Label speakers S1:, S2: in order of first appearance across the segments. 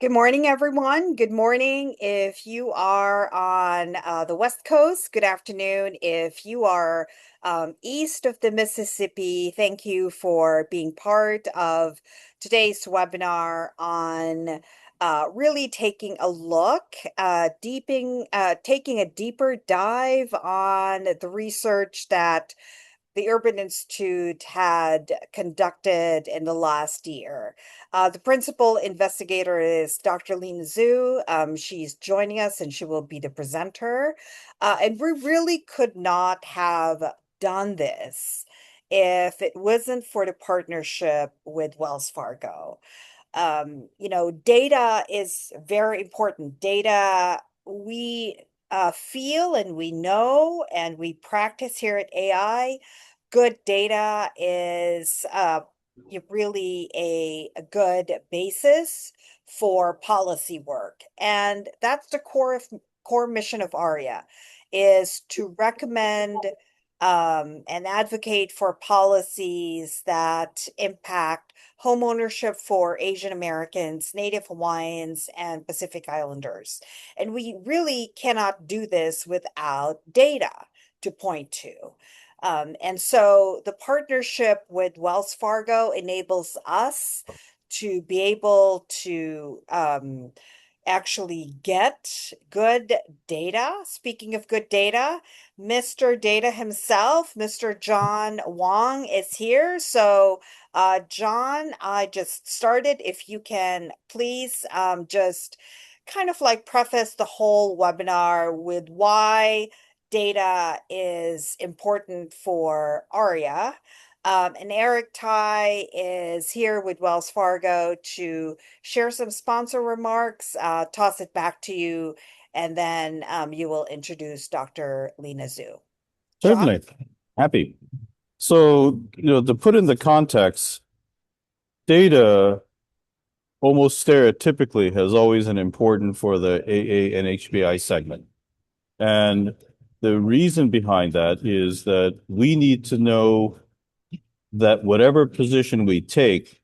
S1: Good morning, everyone. Good morning if you are on the West Coast. Good afternoon if you are east of the Mississippi. Thank you for being part of today's webinar on really taking a look, taking a deeper dive on the research that the Urban Institute had conducted in the last year. The principal investigator is Dr. Lena Zhu. She's joining us and she will be the presenter. And we really could not have done this if it wasn't for the partnership with Wells Fargo. Data is very important. Data we feel and we know and we practice here at AI. Good data is really a good basis for policy work. And that's the core mission of ARIA is to recommend and advocate for policies that impact homeownership for Asian Americans, Native Hawaiians, and Pacific Islanders. And we really cannot do this without data to point to. And so the partnership with Wells Fargo enables us to be able to actually get good data. Speaking of good data, Mr. Data himself, Mr. John Wong is here. So, John, I just started. If you can please just kind of like preface the whole webinar with why data is important for ARIA. And Eric Tai is here with Wells Fargo to share some sponsor remarks, toss it back to you, and then you will introduce Dr. Lena Zhu. John?
S2: Certainly. Happy. So, to put in the context, data almost stereotypically has always been important for the AANHPI segment. And the reason behind that is that we need to know that whatever position we take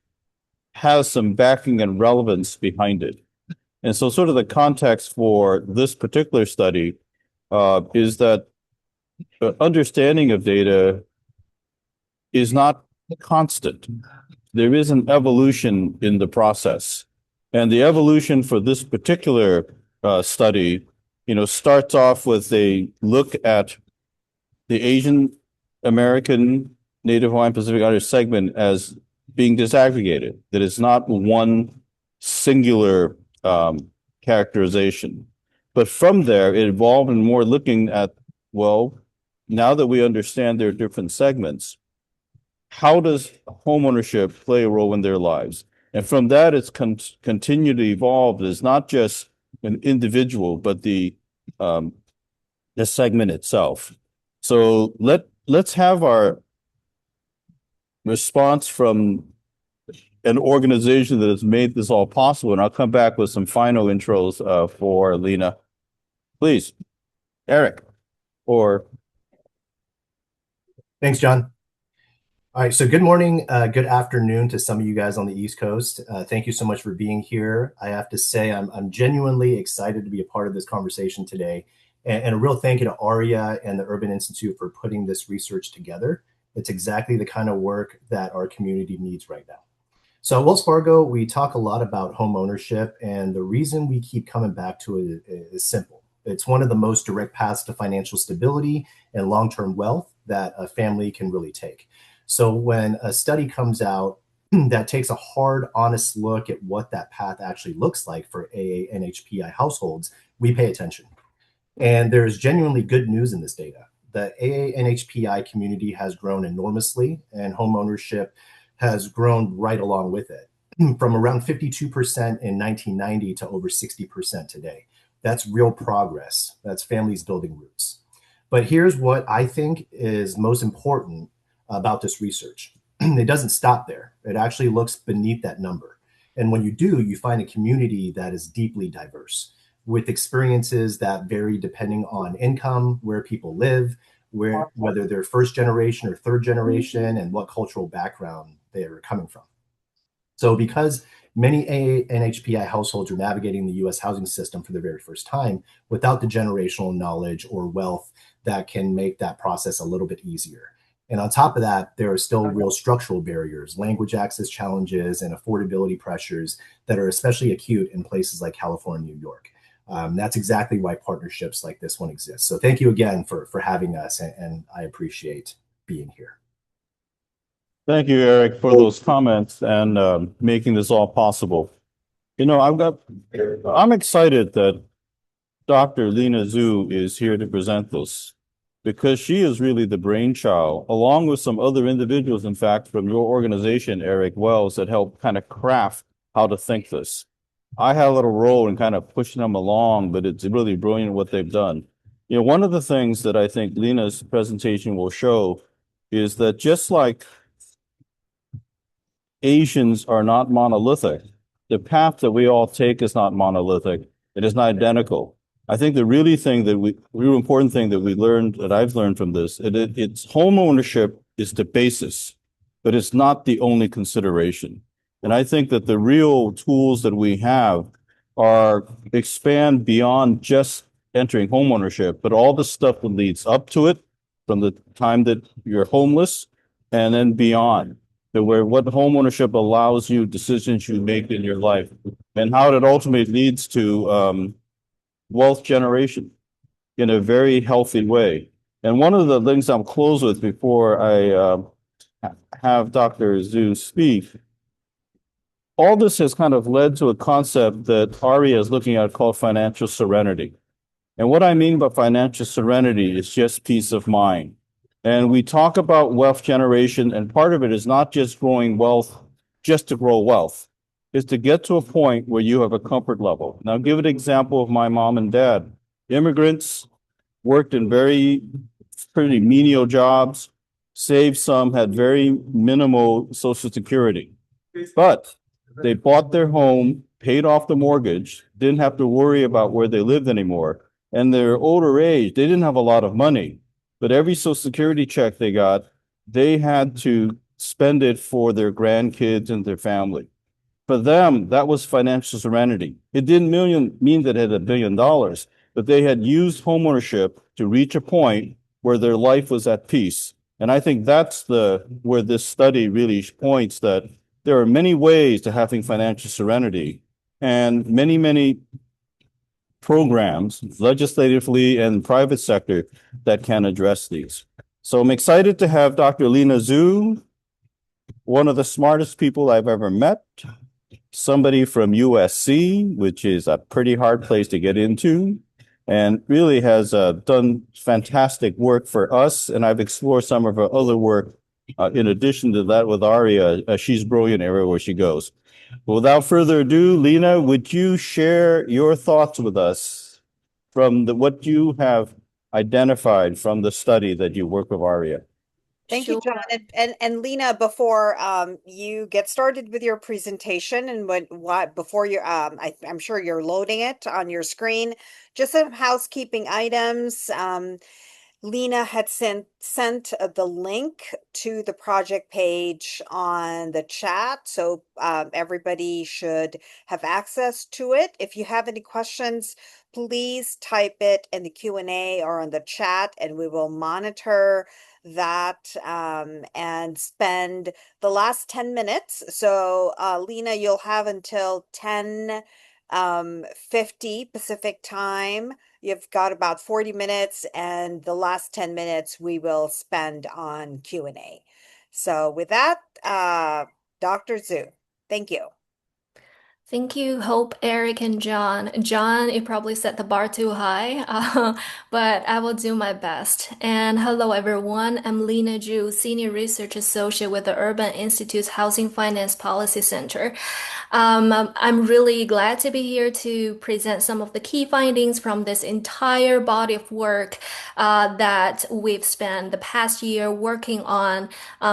S2: has some backing and relevance behind it. And so sort of the context for this particular study is that understanding of data is not constant. There is an evolution in the process. And the evolution for this particular study, starts off with a look at the Asian American Native Hawaiian Pacific Islander segment as being disaggregated, that it's not one singular characterization. But from there, it evolved and more looking at, well, now that we understand their different segments, how does homeownership play a role in their lives? And from that, it's continued to evolve as not just an individual, but the segment itself. So let's have our response from an organization that has made this all possible, and I'll come back with some final intros for Lena. Please, Eric, or
S3: Thanks, John. All right, so good morning, good afternoon to some of you guys on the East Coast. Thank you so much for being here. I have to say I'm genuinely excited to be a part of this conversation today, and a real thank you to ARIA and the Urban Institute for putting this research together. It's exactly the kind of work that our community needs right now. So at Wells Fargo, we talk a lot about home ownership, and the reason we keep coming back to it is simple. It's one of the most direct paths to financial stability and long-term wealth that a family can really take. So when a study comes out that takes a hard, honest look at what that path actually looks like for AANHPI households, we pay attention. And there's genuinely good news in this data. The AANHPI community has grown enormously, and homeownership has grown right along with it, from around 52% in 1990 to over 60% today. That's real progress. That's families building roots. But here's what I think is most important about this research. It doesn't stop there. It actually looks beneath that number. And when you do, you find a community that is deeply diverse, with experiences that vary depending on income, where people live, whether they're first generation or third generation, and what cultural background they're coming from. So because many AANHPI households are navigating the US housing system for the very first time without the generational knowledge or wealth that can make that process a little bit easier. And on top of that, there are still real structural barriers, language access challenges, and affordability pressures that are especially acute in places like California, New York. That's exactly why partnerships like this one exist. So thank you again for having us, and I appreciate being here.
S2: Thank you, Eric, for those comments and making this all possible. I'm excited that Dr. Lena Zhu is here to present this because she is really the brainchild, along with some other individuals, in fact, from your organization, Eric Wells, that helped kind of craft how to think this. I had a little role in kind of pushing them along, but it's really brilliant what they've done. One of the things that I think Lena's presentation will show is that just like Asians are not monolithic. The path that we all take is not monolithic. It is not identical. I think the real important thing that we learned, that I've learned from this, it's home ownership is the basis, but it's not the only consideration. And I think that the real tools that we have are expand beyond just entering home ownership, but all the stuff that leads up to it, from the time that you're homeless and then beyond, that where what homeownership allows you, decisions you make in your life, and how it ultimately leads to wealth generation in a very healthy way. And one of the things I'm close with before I have Dr. Zhu speak, all this has kind of led to a concept that Aria is looking at called financial serenity. And what I mean by financial serenity is just peace of mind. And we talk about wealth generation, and part of it is not just growing wealth just to grow wealth. It's to get to a point where you have a comfort level. Now, I'll give an example of my mom and dad. Immigrants worked in pretty menial jobs, saved some, had very minimal Social Security. But they bought their home, paid off the mortgage, didn't have to worry about where they lived anymore. And their older age, they didn't have a lot of money, but every Social Security check they got, they had to spend it for their grandkids and their family. For them, that was financial serenity. It didn't mean that they had $1 billion, but they had used homeownership to reach a point where their life was at peace. And I think that's where this study really points that there are many ways to having financial serenity, and many, many programs, legislatively and private sector, that can address these. So I'm excited to have Dr. Lena Zhu, one of the smartest people I've ever met, somebody from USC, which is a pretty hard place to get into, and really has done fantastic work for us. And I've explored some of her other work in addition to that with Aria. She's brilliant everywhere she goes. Without further ado, Lena, would you share your thoughts with us from what you have identified from the study that you work with Aria?
S1: Thank you,
S4: Sure.
S1: John. And Lena, before you get started with your presentation and before you I'm sure you're loading it on your screen, just some housekeeping items. Lena had sent the link to the project page on the chat, so everybody should have access to it. If you have any questions, please type it in the Q&A or on the chat, and we will monitor that and spend the last 10 minutes. So Lena, you'll have until 10 50 Pacific time. You've got about 40 minutes, and the last 10 minutes we will spend on Q&A. So with that, Dr. Zhu, thank you.
S4: Thank you, Hope, Eric, and John. John, you probably set the bar too high, but I will do my best. And hello, everyone. I'm Lena Zhu, Senior Research Associate with the Urban Institute's Housing Finance Policy Center. I'm really glad to be here to present some of the key findings from this entire body of work that we've spent the past year working on.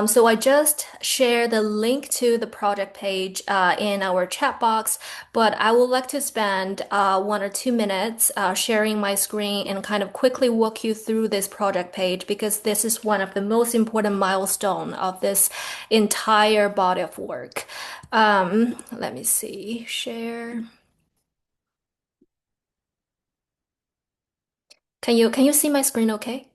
S4: So I just shared the link to the project page in our chat box. products, but I would like to spend 1 or 2 minutes sharing my screen and kind of quickly walk you through this project page because this is one of the most important milestone of this entire body of work. Let me see, share. Can you see my screen okay?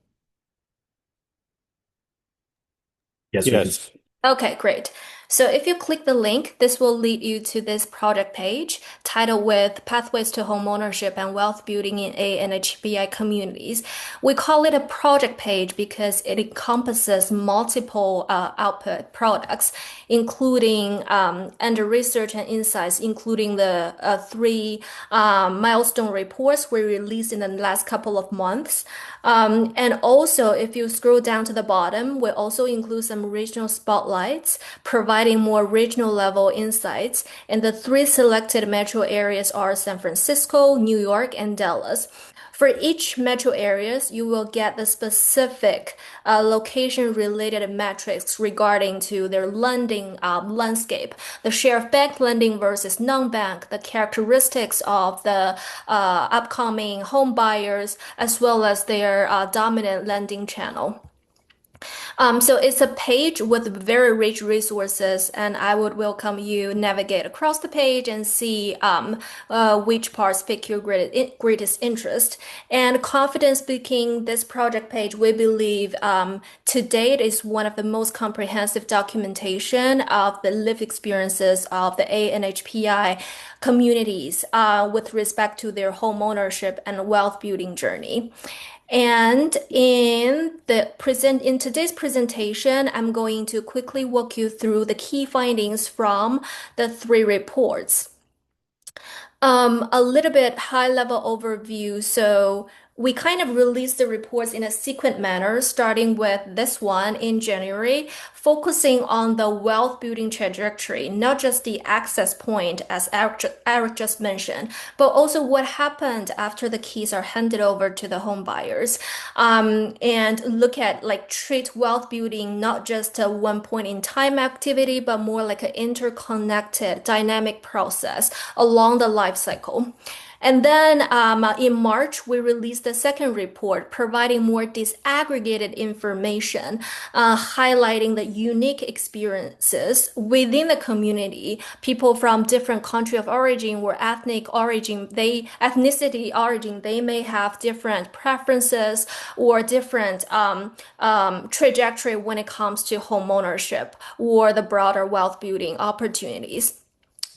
S3: Yes, we can.
S2: Yes.
S4: Okay, great. So if you click the link, this will lead you to this project page titled with Pathways to Homeownership and Wealth Building in AANHPI Communities. We call it a project page because it encompasses multiple output products, including under research and insights, including the three milestone reports we released in the last couple of months. And also, if you scroll down to the bottom, we also include some regional spotlights, providing more regional level insights. And the three selected metro areas are San Francisco, New York, and Dallas. For each metro areas, you will get the specific location-related metrics regarding to their lending landscape, the share of bank lending versus non-bank, the characteristics of the upcoming home buyers, as well as their dominant lending channel. So it's a page with very rich resources, and I would welcome you navigate across the page and see which parts pique your greatest interest. And confident speaking, this project page, we believe to date is one of the most comprehensive documentation of the lived experiences of the ANHPI communities with respect to their home ownership and wealth building journey. And in today's presentation, I'm going to quickly walk you through the key findings from the three reports. A little bit high level overview. So we kind of released the reports in a sequent manner, starting with this one in January, focusing on the wealth building trajectory, not just the access point, as Eric just mentioned, but also what happened after the keys are handed over to the home buyers. And look at like treat wealth building not just a one point in time activity, but more like an interconnected dynamic process along the life cycle. And then in March, we released the second report, providing more disaggregated information, highlighting the unique experiences within the community. People from different country of origin or ethnicity origin, they may have different preferences or different trajectory when it comes to home ownership or the broader wealth building opportunities.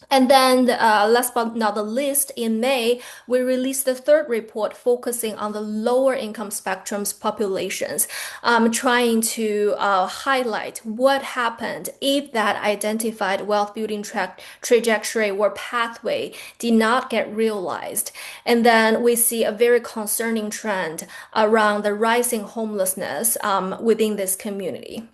S4: And then, last but not the least, in May, we released the third report focusing on the lower income spectrum's populations, trying to highlight what happened if that identified wealth building trajectory or pathway did not get realized. And then we see a very concerning trend around the rising homelessness within this community.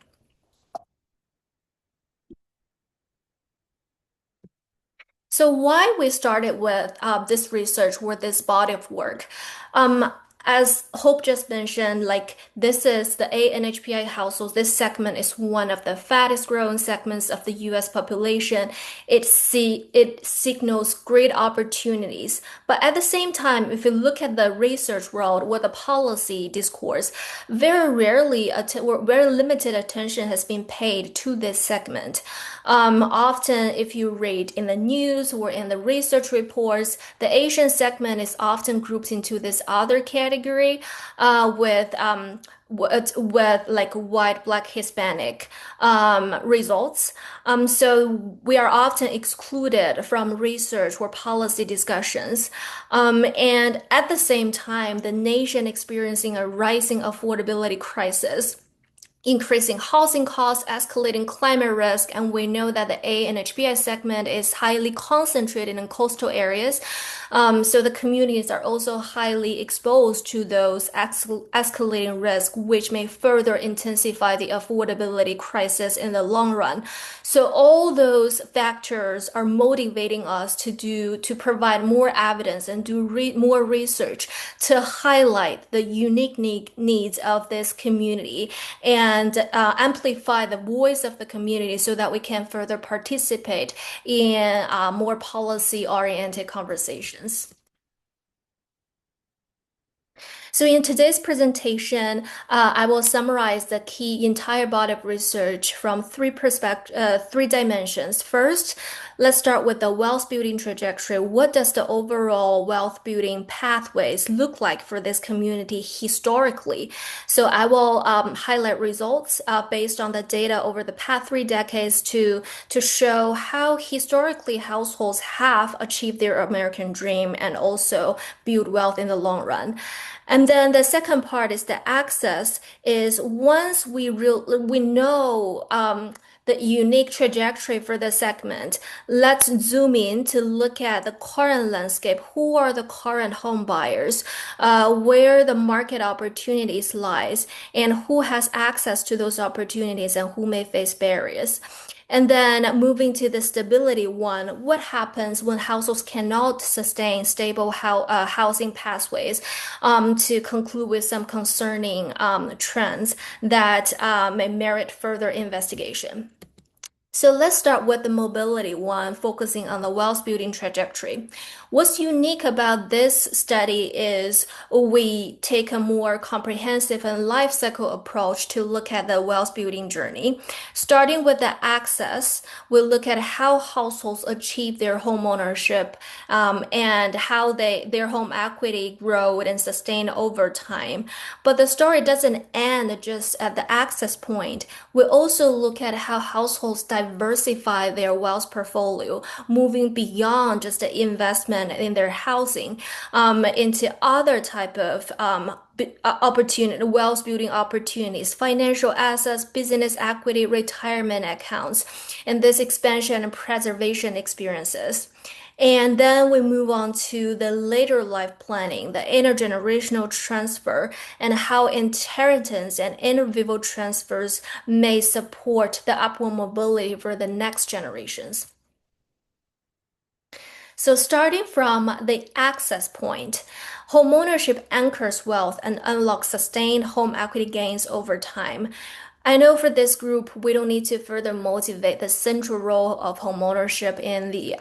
S4: So why we started with this research or this body of work? Um, as Hope just mentioned, like this is the ANHPI households. This segment is one of the fastest growing segments of the U.S. population. It signals great opportunities, but at the same time, if you look at the research world or the policy discourse, very rarely or very limited attention has been paid to this segment. Often, if you read in the news or in the research reports, the Asian segment is often grouped into this other category with like white, black, Hispanic results. So we are often excluded from research or policy discussions. And at the same time, the nation experiencing a rising affordability crisis, increasing housing costs, escalating climate risk, and we know that the A and HBI segment is highly concentrated in coastal areas. So the communities are also highly exposed to those escalating risks, which may further intensify the affordability crisis in the long run. So all those factors are motivating us to provide more evidence and do more research to highlight the unique needs of this community and amplify the voice of the community so that we can further participate in more policy-oriented conversations. So in today's presentation, I will summarize the key entire body of research from three dimensions. First, let's start with the wealth building trajectory. What does the overall wealth building pathways look like for this community historically? So I will highlight results based on the data over the past 3 decades to show how historically households have achieved their American dream and also build wealth in the long run. And then the second part is the access is once we know the unique trajectory for the segment, let's zoom in to look at the current landscape. Who are the current home buyers? Where the market opportunities lies, and who has access to those opportunities and who may face barriers. And then moving to the stability one, what happens when households cannot sustain stable housing pathways to conclude with some concerning trends that may merit further investigation. So let's start with the mobility one, focusing on the wealth building trajectory. What's unique about this study is we take a more comprehensive and life cycle approach to look at the wealth building journey. Starting with the access, we look at how households achieve their home ownership and how their home equity grow and sustain over time. But the story doesn't end just at the access point. We also look at how households diversify their wealth portfolio, moving beyond just the investment in their housing into other type of opportunity, wealth building opportunities, financial assets, business equity, retirement accounts, and this expansion and preservation experiences. And then we move on to the later life planning, the intergenerational transfer, and how inheritance and individual transfers may support the upward mobility for the next generations. So starting from the access point, homeownership anchors wealth and unlocks sustained home equity gains over time. I know for this group, we don't need to further motivate the central role of homeownership in the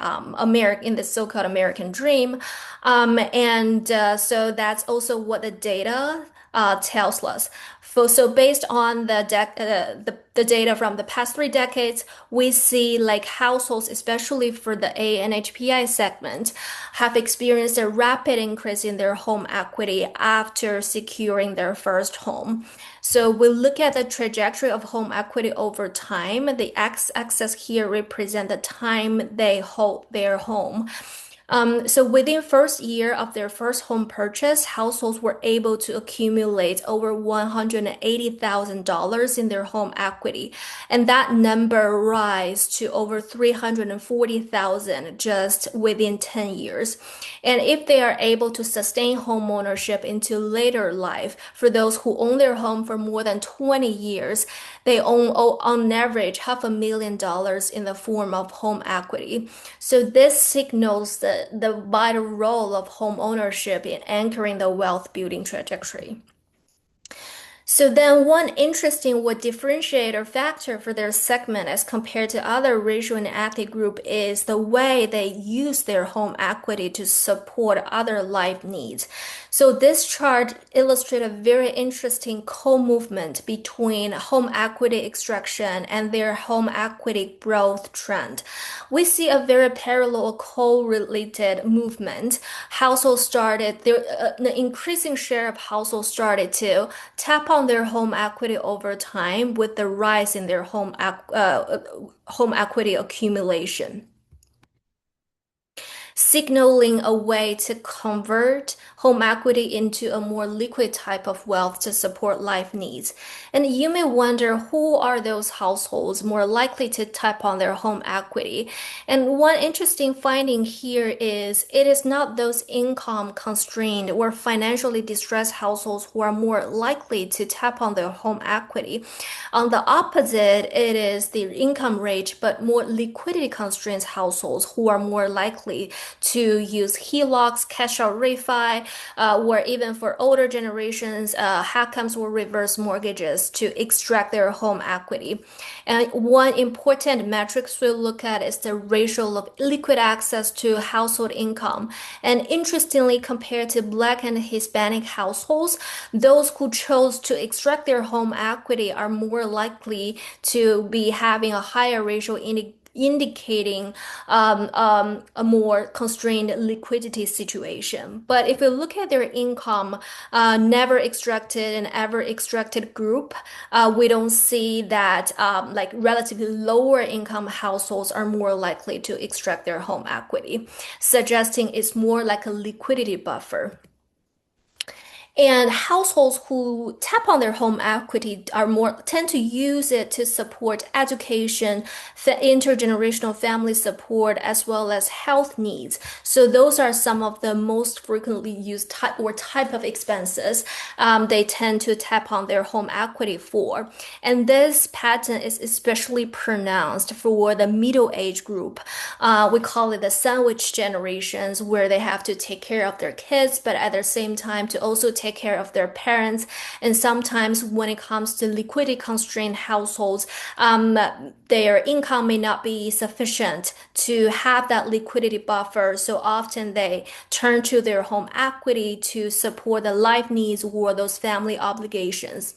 S4: in the so-called American dream, so that's also what the data tells us. So based on the data from the past 3 decades, we see like households, especially for the AANHPI segment, have experienced a rapid increase in their home equity after securing their first home. So we look at the trajectory of home equity over time. The x-axis here represent the time they hold their home. So within first year of their first home purchase, households were able to accumulate over $180,000 in their home equity, and that number rise to over 340,000 just within 10 years. And if they are able to sustain home ownership into later life, for those who own their home for more than 20 years, they own on average $500,000 in the form of home equity. So this signals the vital role of home ownership in anchoring the wealth building trajectory. So then one interesting differentiator factor for their segment as compared to other racial and ethnic group is the way they use their home equity to support other life needs. So this chart illustrates a very interesting co-movement between home equity extraction and their home equity growth trend. We see a very parallel correlated movement. The increasing share of households started to tap on their home equity over time with the rise in their home equity accumulation. signaling a way to convert home equity into a more liquid type of wealth to support life needs. And you may wonder, who are those households more likely to tap on their home equity? And one interesting finding here is it is not those income constrained or financially distressed households who are more likely to tap on their home equity. On the opposite, it is the income rate but more liquidity constrained households who are more likely to use HELOCs, cash out refi, or even for older generations, HACMs or reverse mortgages to extract their home equity. And one important metric we look at is the ratio of liquid access to household income. And interestingly, compared to Black and Hispanic households, those who chose to extract their home equity are more likely to be having a higher ratio indicating a more constrained liquidity situation. But if you look at their income, never extracted and ever extracted group, we don't see that like relatively lower income households are more likely to extract their home equity, suggesting it's more like a liquidity buffer. And households who tap on their home equity are more tend to use it to support education, intergenerational family support, as well as health needs. So those are some of the most frequently used type of expenses they tend to tap on their home equity for. And this pattern is especially pronounced for the middle age group. We call it the sandwich generations, where they have to take care of their kids, but at the same time to also take care of their parents. And sometimes when it comes to liquidity constrained households, their income may not be sufficient to have that liquidity buffer. So often they turn to their home equity to support the life needs or those family obligations.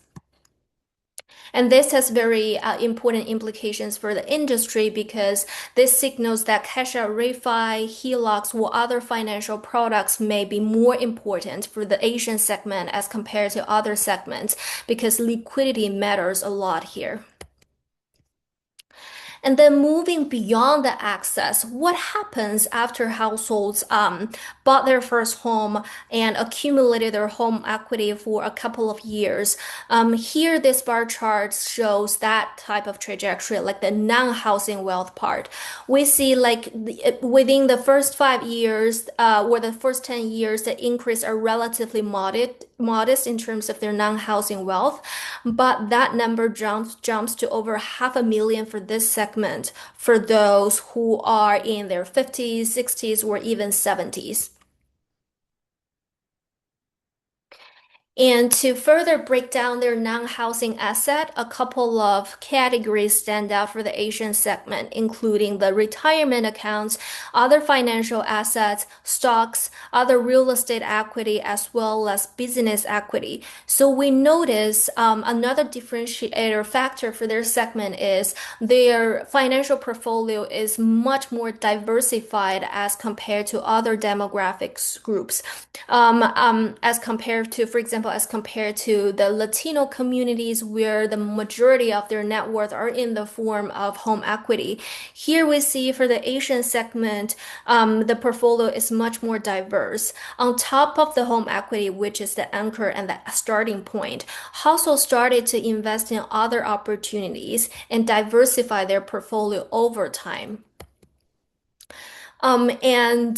S4: And this has very important implications for the industry because this signals that cash out refi, HELOCs, or other financial products may be more important for the Asian segment as compared to other segments because liquidity matters a lot here. And then moving beyond the access, what happens after households bought their first home and accumulated their home equity for a couple of years? Here, this bar chart shows that type of trajectory, like the non-housing wealth part. We see like within the first 5 years or the first 10 years, the increase are relatively modest in terms of their non-housing wealth, but that number jumps to over 500,000 for this segment for those who are in their 50s, 60s, or even 70s. And to further break down their non-housing asset, a couple of categories stand out for the Asian segment, including the retirement accounts, other financial assets, stocks, other real estate equity, as well as business equity. So we notice another differentiator factor for their segment is their financial portfolio is much more diversified as compared to other demographics groups. As compared to, for example, as compared to the Latino communities where the majority of their net worth are in the form of home equity. Here we see for the Asian segment, the portfolio is much more diverse. On top of the home equity, which is the anchor and the starting point, households started to invest in other opportunities and diversify their portfolio over time. And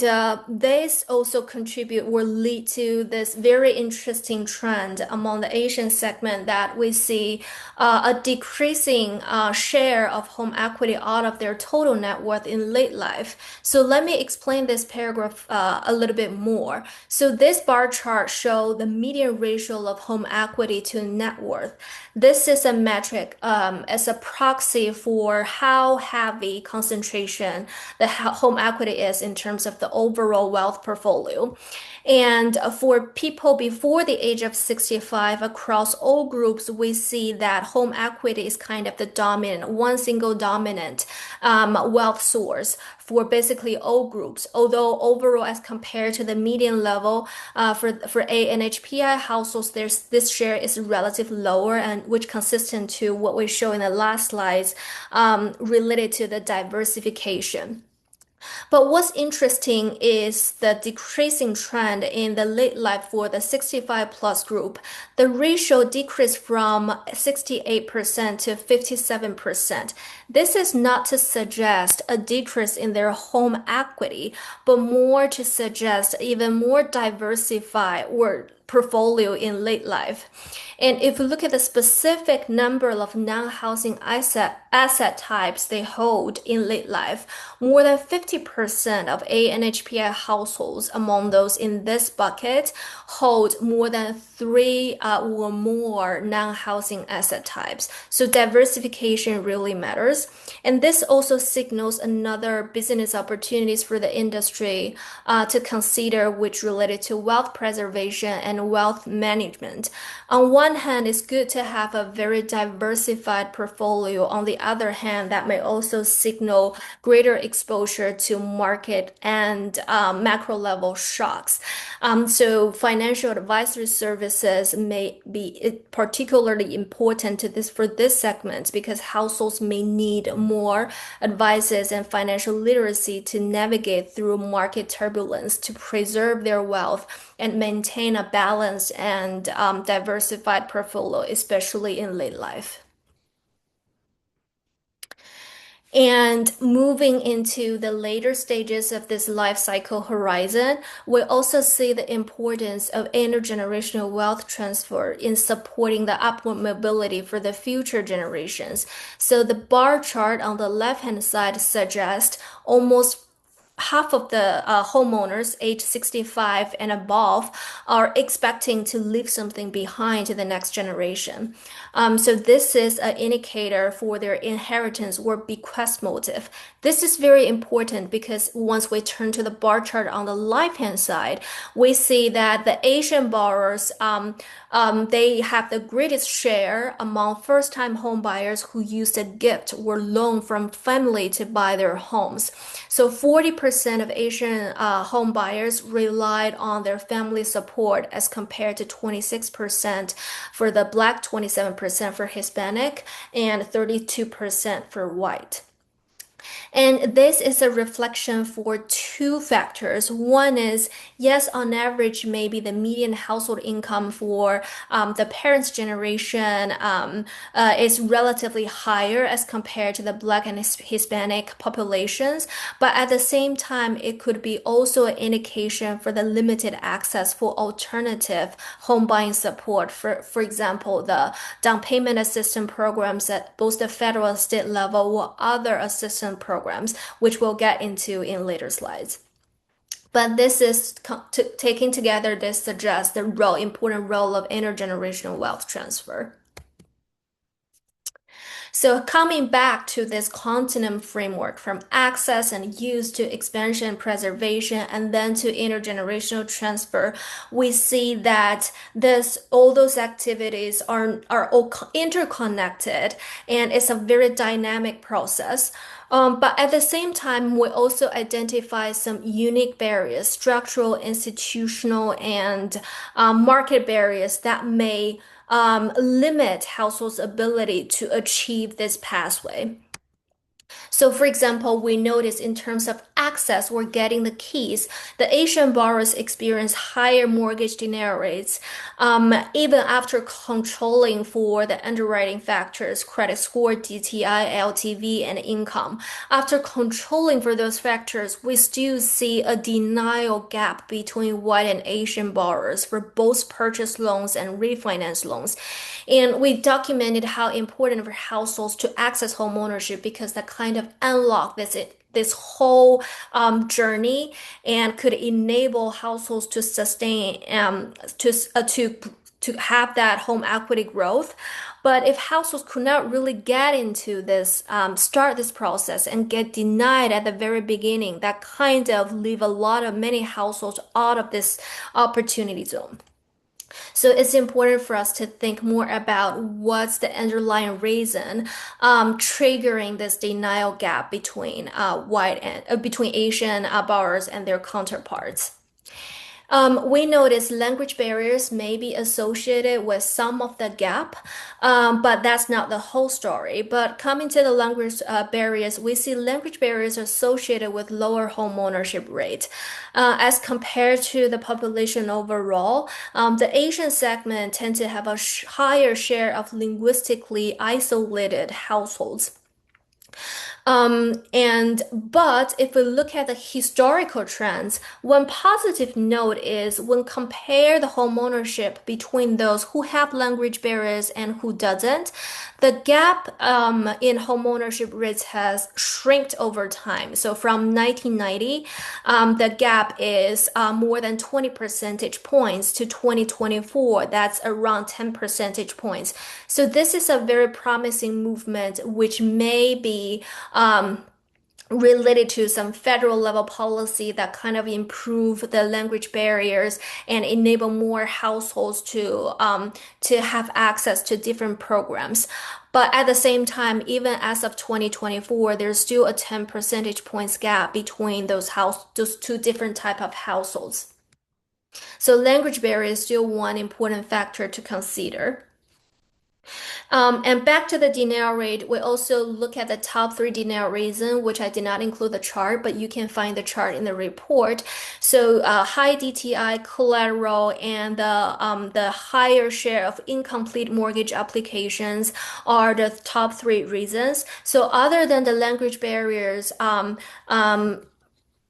S4: this also contribute or lead to this very interesting trend among the Asian segment that we see a decreasing share of home equity out of their total net worth in late life. So let me explain this paragraph a little bit more. So this bar chart shows the median ratio of home equity to net worth. This is a metric as a proxy for how heavy concentration the home equity is in terms of the overall wealth portfolio. And for people before the age of 65 across all groups, we see that home equity is kind of the dominant, one single dominant wealth source for basically all groups. Although overall, as compared to the median level for AANHPI households, this share is relatively lower, and which consistent to what we show in the last slides related to the diversification. But what's interesting is the decreasing trend in the late life for the 65 plus group. The ratio decreased from 68% to 57%. This is not to suggest a decrease in their home equity, but more to suggest even more diversified or portfolio in late life. And if you look at the specific number of non-housing asset types they hold in late life, more than 50% of ANHPI households among those in this bucket hold more than three or more non-housing asset types. So diversification really matters. And this also signals another business opportunities for the industry to consider, which related to wealth preservation and wealth management. On one hand, it's good to have a very diversified portfolio. On the other hand, that may also signal greater exposure to market and macro level shocks. So financial advisory services may be particularly important to this for this segment because households may need more advices and financial literacy to navigate through market turbulence to preserve their wealth and maintain a balanced and diversified portfolio, especially in late life. And moving into the later stages of this life cycle horizon, we also see the importance of intergenerational wealth transfer in supporting the upward mobility for the future generations. So the bar chart on the left-hand side suggests almost half of the homeowners age 65 and above are expecting to leave something behind to the next generation. So this is an indicator for their inheritance or bequest motive. This is very important because once we turn to the bar chart on the left-hand side, we see that the Asian borrowers they have the greatest share among first-time home buyers who used a gift or loan from family to buy their homes. So 40% of Asian home buyers relied on their family support as compared to 26% for the Black, 27% for Hispanic, and 32% for white. And this is a reflection for two factors. One is, yes, on average, maybe the median household income for the parents' generation is relatively higher as compared to the Black and Hispanic populations. But at the same time, it could be also an indication for the limited access for alternative home buying support. For example, the down payment assistance programs at both the federal and state level or other assistance programs, which we'll get into in later slides. But this is taking together, this suggests the important role of intergenerational wealth transfer. So coming back to this continuum framework from access and use to expansion, preservation, and then to intergenerational transfer, we see that all those activities are all interconnected and it's a very dynamic process. But at the same time, we also identify some unique barriers, structural, institutional, and market barriers that may limit households' ability to achieve this pathway. So, for example, we notice in terms of access or getting the keys, the Asian borrowers experience higher mortgage denial rates, even after controlling for the underwriting factors, credit score, DTI, LTV, and income. After controlling for those factors, we still see a denial gap between white and Asian borrowers for both purchase loans and refinance loans. And we documented how important for households to access homeownership because that kind of unlock this whole journey and could enable households to sustain to have that home equity growth. But if households could not really get into this, start this process and get denied at the very beginning, that kind of leave many households out of this opportunity zone. So it's important for us to think more about what's the underlying reason triggering this denial gap between white and between Asian borrowers and their counterparts. We notice language barriers may be associated with some of the gap, but that's not the whole story. But coming to the language barriers, we see language barriers associated with lower home ownership rate. As compared to the population overall, the Asian segment tend to have a higher share of linguistically isolated households. But if we look at the historical trends, one positive note is when compare the home ownership between those who have language barriers and who doesn't, the gap in home ownership rates has shrinked over time. So from 1990, the gap is more than 20 percentage points to 2024. That's around 10 percentage points. So this is a very promising movement, which may be related to some federal level policy that kind of improve the language barriers and enable more households to have access to different programs. But at the same time, even as of 2024, there's still a 10 percentage points gap between those two different type of households. So language barrier is still one important factor to consider. And back to the denial rate, we also look at the top three denial reason, which I did not include the chart, but you can find the chart in the report. So high DTI, collateral, and the higher share of incomplete mortgage applications are the top three reasons. So other than the language barriers,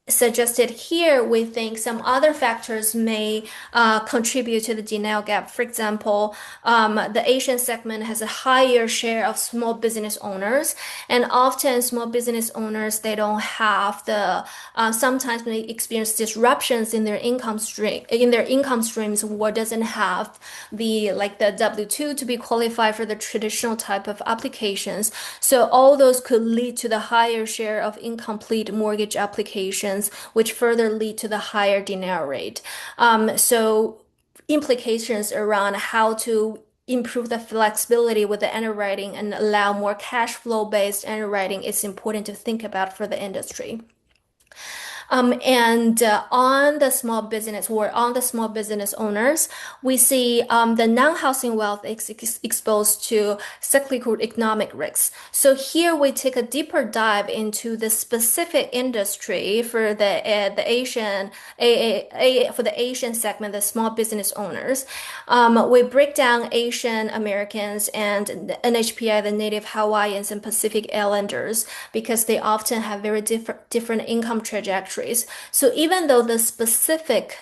S4: suggested here, we think some other factors may contribute to the denial gap. For example, the Asian segment has a higher share of small business owners, and often small business owners they don't have the sometimes they experience disruptions in their income streams, or doesn't have the W-2 to be qualified for the traditional type of applications. So all those could lead to the higher share of incomplete mortgage applications, which further lead to the higher denial rate. So implications around how to improve the flexibility with the underwriting and allow more cash flow based underwriting is important to think about for the industry. And on the small business or on the small business owners, we see the non-housing wealth is exposed to cyclical economic risks. So here we take a deeper dive into the specific industry for the Asian segment, the small business owners. We break down Asian Americans and NHPI, the Native Hawaiians and Pacific Islanders, because they often have very different income trajectories. So even though the specific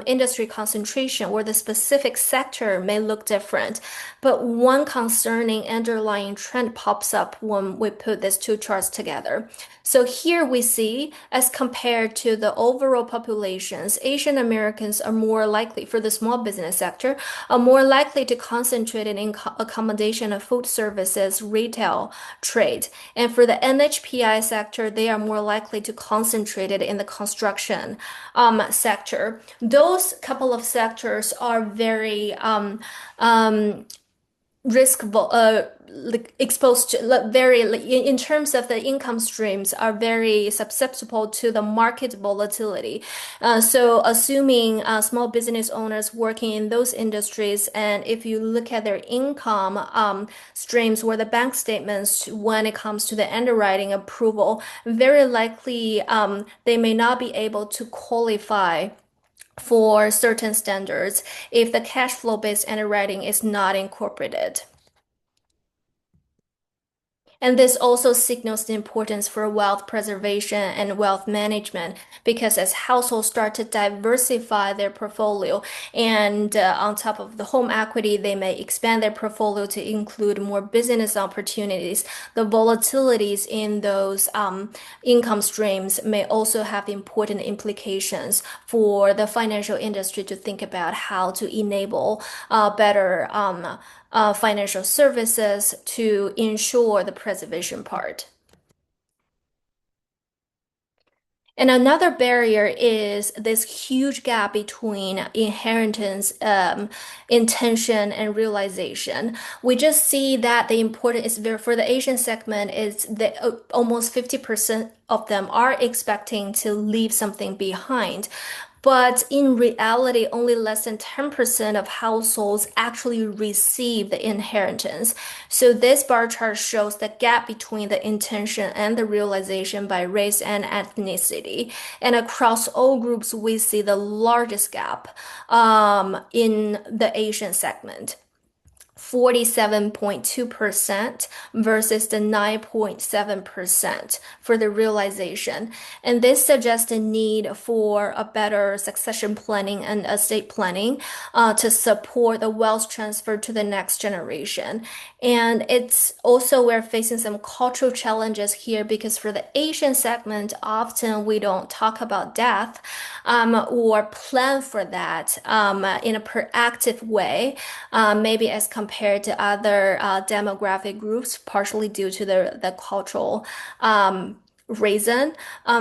S4: industry concentration or the specific sector may look different, but one concerning underlying trend pops up when we put these two charts together. So here we see, as compared to the overall populations, Asian Americans are more likely, for the small business sector, are more likely to concentrate in accommodation of food services, retail, trade. And for the NHPI sector, they are more likely to concentrate it in the construction sector. Those couple of sectors are very exposed to very in terms of the income streams are very susceptible to the market volatility. So assuming small business owners working in those industries, and if you look at their income streams or the bank statements when it comes to the underwriting approval, very likely they may not be able to qualify for certain standards if the cash flow based underwriting is not incorporated. And this also signals the importance for wealth preservation and wealth management, because as households start to diversify their portfolio and on top of the home equity, they may expand their portfolio to include more business opportunities. The volatilities in those income streams may also have important implications for the financial industry to think about how to enable better financial services to ensure the preservation part. And another barrier is this huge gap between inheritance, intention, and realization. We just see that the important is very, for the Asian segment is that almost 50% of them are expecting to leave something behind. But in reality, only less than 10% of households actually receive the inheritance. So this bar chart shows the gap between the intention and the realization by race and ethnicity. And across all groups, we see the largest gap in the Asian segment. 47.2% versus the 9.7% for the realization. And this suggests a need for a better succession planning and estate planning to support the wealth transfer to the next generation. And it's also, we're facing some cultural challenges here because for the Asian segment, often we don't talk about death or plan for that in a proactive way, maybe as compared to other demographic groups, partially due to the cultural reason.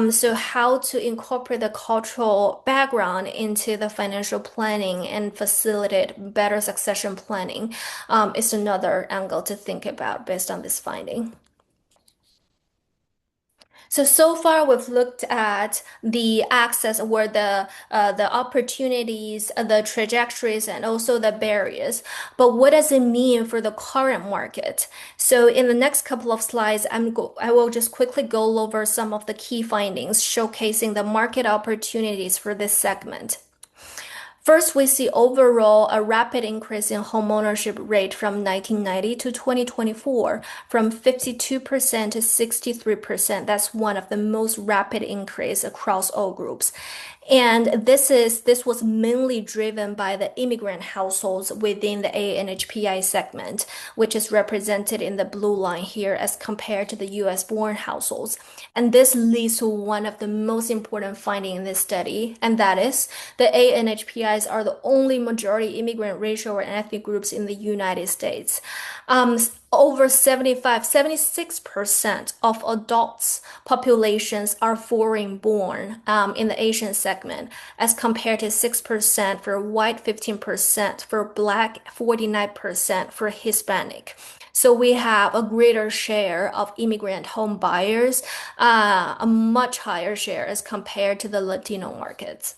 S4: So how to incorporate the cultural background into the financial planning and facilitate better succession planning is another angle to think about based on this finding. So far we've looked at the access or the opportunities, the trajectories, and also the barriers. But what does it mean for the current market? So in the next couple of slides, I will just quickly go over some of the key findings showcasing the market opportunities for this segment. First, we see overall a rapid increase in homeownership rate from 1990 to 2024, from 52% to 63%. That's one of the most rapid increase across all groups. And this was mainly driven by the immigrant households within the AANHPI segment, which is represented in the blue line here as compared to the US born households. And this leads to one of the most important findings in this study, and that is the AANHPIs are the only majority immigrant racial or ethnic groups in the United States. Over 76% of adults populations are foreign born in the Asian segment, as compared to 6% for white, 15% for black, 49% for Hispanic. So we have a greater share of immigrant home buyers, a much higher share as compared to the Latino markets.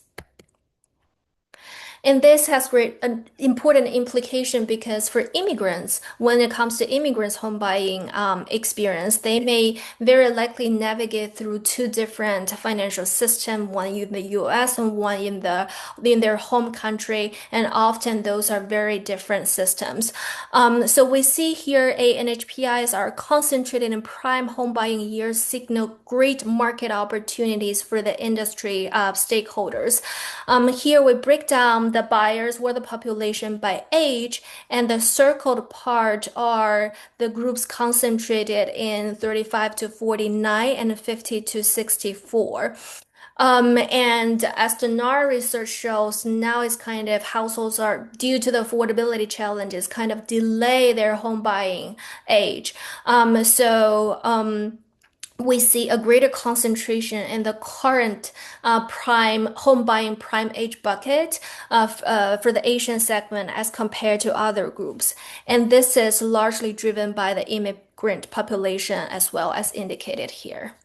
S4: And this has an important implication because for immigrants, when it comes to immigrants' home buying experience, they may very likely navigate through two different financial systems, one in the US and one in their home country, and often those are very different systems. So we see here ANHPIs are concentrated in prime home buying years, signal great market opportunities for the industry stakeholders. Here we break down the buyers or the population by age, and the circled part are the groups concentrated in 35 to 49 and 50 to 64. And as the NAR research shows, now it's kind of households are, due to the affordability challenges, kind of delay their home buying age. We see a greater concentration in the current prime home buying prime age bucket for the Asian segment as compared to other groups. And this is largely driven by the immigrant population as well as indicated here.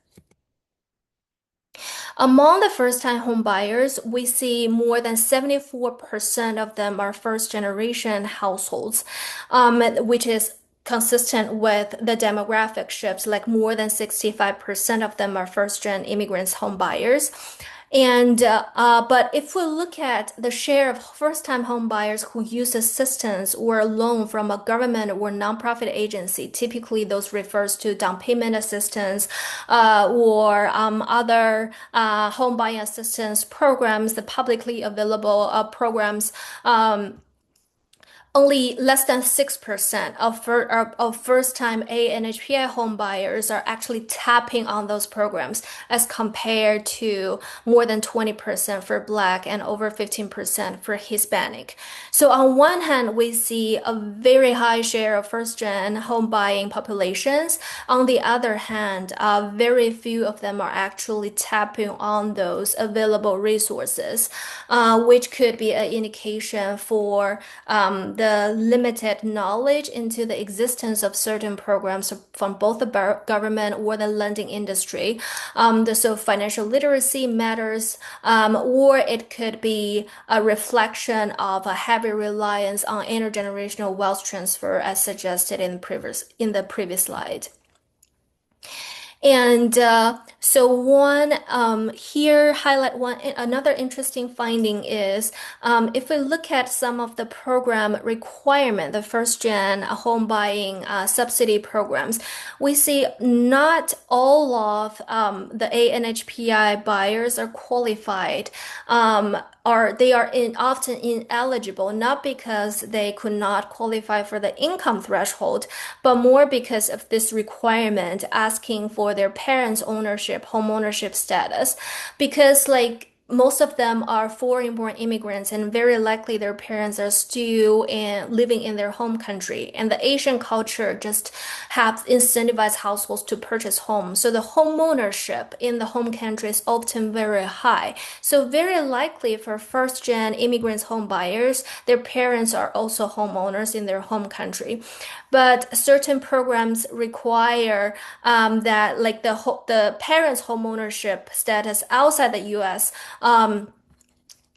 S4: Among the first-time home buyers, we see more than 74% of them are first-generation households, which is consistent with the demographic shifts, like more than 65% of them are first-gen immigrants home buyers. But if we look at the share of first-time home buyers who use assistance or a loan from a government or nonprofit agency, typically those refers to down payment assistance or other home buying assistance programs, the publicly available programs. Only less than 6% of first-time ANHPI home buyers are actually tapping on those programs as compared to more than 20% for Black and over 15% for Hispanic. So on one hand, we see a very high share of first-gen home buying populations. On the other hand, very few of them are actually tapping on those available resources, which could be an indication for the limited knowledge into the existence of certain programs from both the government or the lending industry. So financial literacy matters, or it could be a reflection of a heavy reliance on intergenerational wealth transfer, as suggested in the previous slide. And so one here highlight one another interesting finding is if we look at some of the program requirement, the first gen home buying subsidy programs, we see not all of the ANHPI buyers are qualified. They are often ineligible, not because they could not qualify for the income threshold, but more because of this requirement asking for their parents' home ownership status. Because like most of them are foreign-born immigrants, and very likely their parents are still living in their home country. And the Asian culture just have incentivized households to purchase homes. So the home ownership in the home country is often very high. So very likely for first-gen immigrants home buyers, their parents are also homeowners in their home country. But certain programs require that like the parents' homeownership status outside the U.S.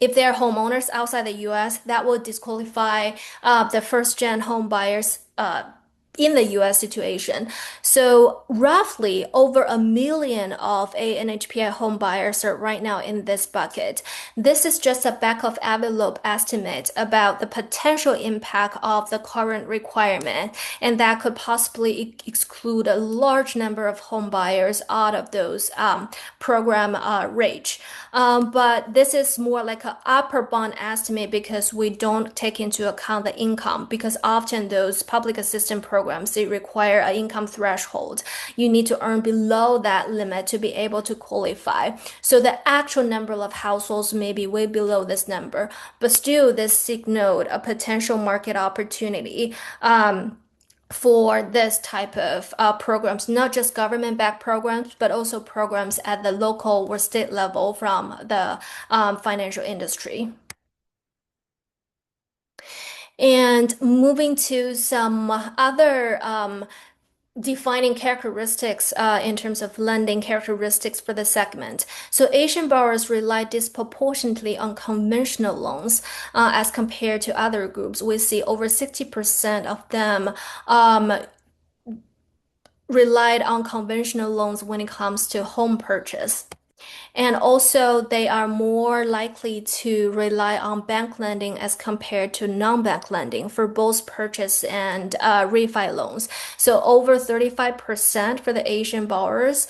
S4: If they're homeowners outside the U.S., that will disqualify the first-gen home buyers in the US situation. So roughly over 1 million of ANHPI home buyers are right now in this bucket. This is just a back of envelope estimate about the potential impact of the current requirement, and that could possibly exclude a large number of home buyers out of those program range. But this is more like an upper bound estimate because we don't take into account the income, because often those public assistance programs, they require an income threshold. You need to earn below that limit to be able to qualify. So the actual number of households may be way below this number, but still this signaled a potential market opportunity for this type of programs, not just government-backed programs, but also programs at the local or state level from the financial industry. And moving to some other defining characteristics in terms of lending characteristics for the segment. So Asian borrowers rely disproportionately on conventional loans as compared to other groups. We see over 60% of them relied on conventional loans when it comes to home purchase. And also, they are more likely to rely on bank lending as compared to non-bank lending for both purchase and refi loans. So over 35% for the Asian borrowers,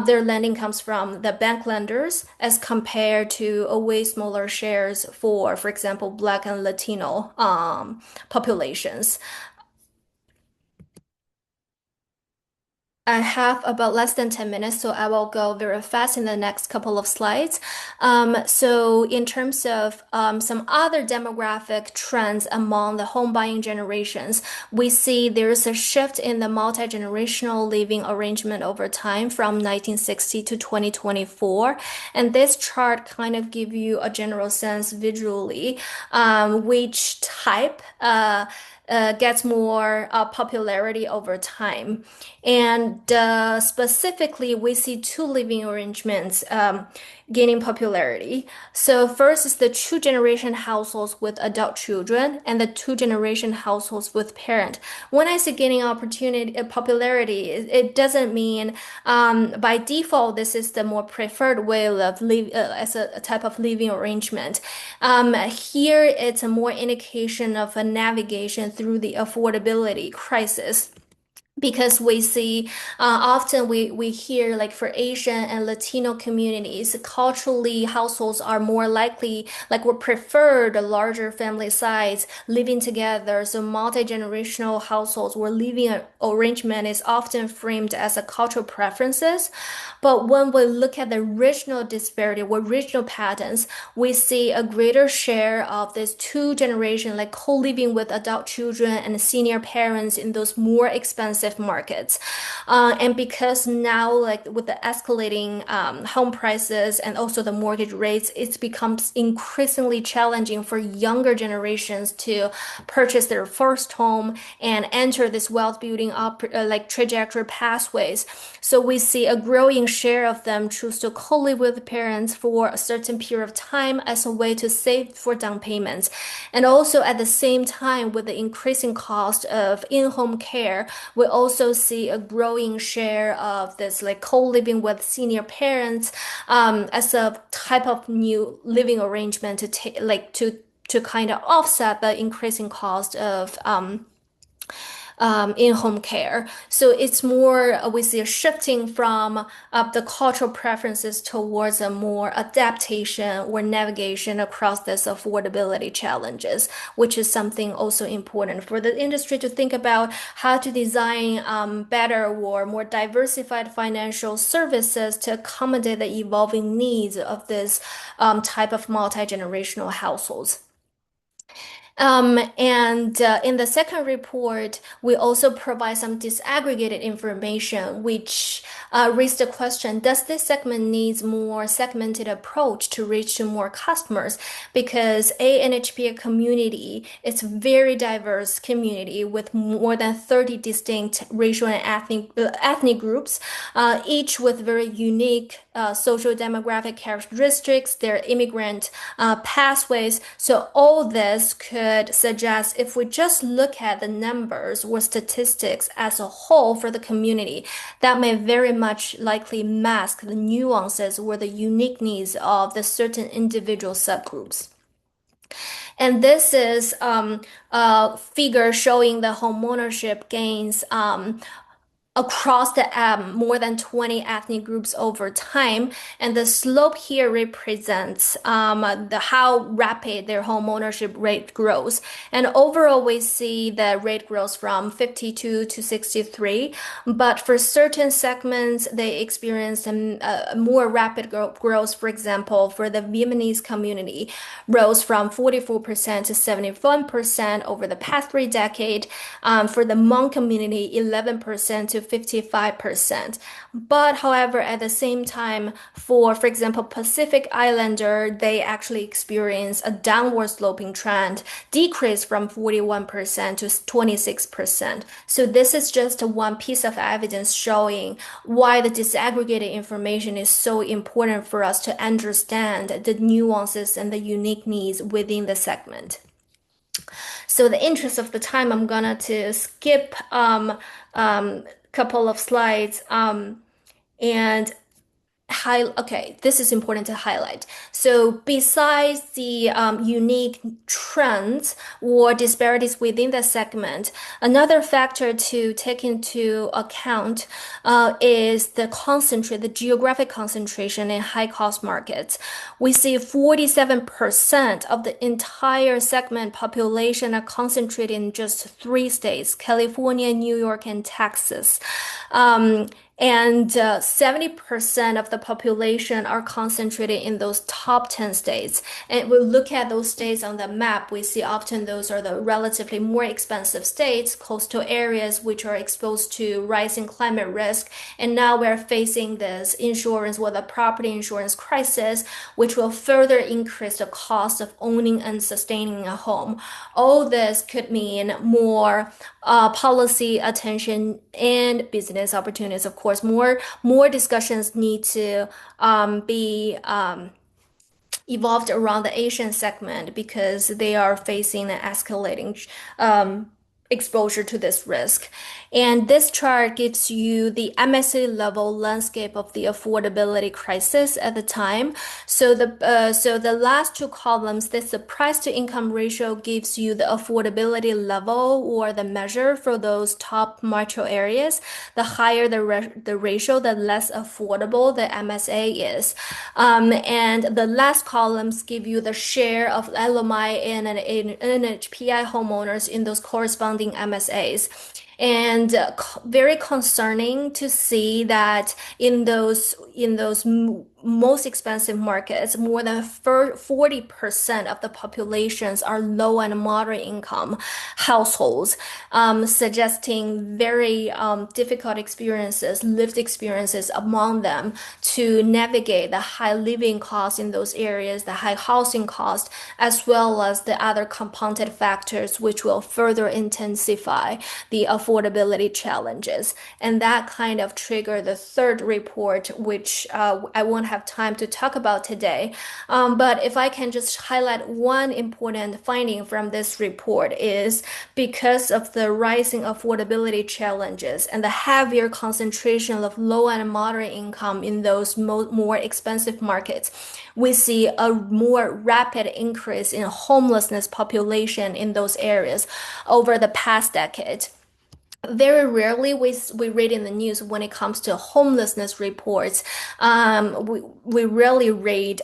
S4: their lending comes from the bank lenders as compared to a way smaller shares for example, Black and Latino populations. I have about less than 10 minutes, so I will go very fast in the next couple of slides. So in terms of some other demographic trends among the home buying generations, we see there's a shift in the multi-generational living arrangement over time from 1960 to 2024. And this chart kind of give you a general sense visually which type gets more popularity over time. And specifically, we see two living arrangements gaining popularity. So first is the two-generation households with adult children and the two-generation households with parent. When I say gaining popularity, it doesn't mean by default this is the more preferred way of as a type of living arrangement. Here it's a more indication of a navigation through the affordability crisis. Because we see often we hear like for Asian and Latino communities, culturally households are more likely like we prefer the larger family size living together. So multi-generational households where living arrangement is often framed as a cultural preferences. But when we look at the regional disparity or regional patterns, we see a greater share of this two generation like co-living with adult children and senior parents in those more expensive competitive markets. And because now, like with the escalating home prices and also the mortgage rates, it becomes increasingly challenging for younger generations to purchase their first home and enter this wealth building up like trajectory pathways. So we see a growing share of them choose to co-live with parents for a certain period of time as a way to save for down payments. And also at the same time, with the increasing cost of in-home care, we also see a growing share of this like co-living with senior parents as a type of new living arrangement to take like to kind of offset the increasing cost of in-home care. So it's more, we see a shifting from the cultural preferences towards a more adaptation or navigation across this affordability challenges, which is something also important for the industry to think about how to design better or more diversified financial services to accommodate the evolving needs of this type of multi-generational households. And in the second report, we also provide some disaggregated information, which raised the question, does this segment needs more segmented approach to reach to more customers? Because AANHPI community is a very diverse community with more than 30 distinct racial and ethnic groups, each with very unique social demographic characteristics, their immigrant pathways. So all this could suggest if we just look at the numbers or statistics as a whole for the community, that may very much likely mask the nuances or the unique needs of the certain individual subgroups. And this is a figure showing the homeownership gains across the more than 20 ethnic groups over time. And the slope here represents how rapid their home ownership rate grows. And overall, we see the rate grows from 52 to 63. But for certain segments, they experience a more rapid growth. For example, for the Vietnamese community, rose from 44% to 71% over the past 3 decades. For the Hmong community, 11% to 55%. But however, at the same time, for example, Pacific Islander, they actually experience a downward sloping trend, decrease from 41% to 26%. So this is just one piece of evidence showing why the disaggregated information is so important for us to understand the nuances and the unique needs within the segment. So the interest of the time, I'm gonna to skip couple of slides and okay, this is important to highlight. So besides the unique trends or disparities within the segment, another factor to take into account is the geographic concentration in high cost markets. We see 47% of the entire segment population are concentrated in just 3 states, California, New York, and Texas. And 70% of the population are concentrated in those top 10 states. And we look at those states on the map, we see often those are the relatively more expensive states, coastal areas which are exposed to rising climate risk. And now we're facing this insurance or the property insurance crisis, which will further increase the cost of owning and sustaining a home. All this could mean more policy attention and business opportunities. Of course, more discussions need to be evolved around the Asian segment because they are facing an escalating exposure to this risk. And this chart gives you the MSA level landscape of the affordability crisis at the time. So the last two columns, this the price to income ratio gives you the affordability level or the measure for those top metro areas. The higher the ratio, the less affordable the MSA is. And the last columns give you the share of LMI and NHPI homeowners in those corresponding MSAs. And very concerning to see that in those most expensive markets, more than 40% of the populations are low and moderate income households, suggesting very difficult experiences, lived experiences among them to navigate the high living costs in those areas, the high housing cost, as well as the other compounded factors which will further intensify the affordability challenges. And that kind of triggered the third report, which I won't have time to talk about today. But if I can just highlight one important finding from this report is because of the rising affordability challenges and the heavier concentration of low and moderate income in those more expensive markets, we see a more rapid increase in homelessness population in those areas over the past decade. Very rarely we read in the news when it comes to homelessness reports. We rarely read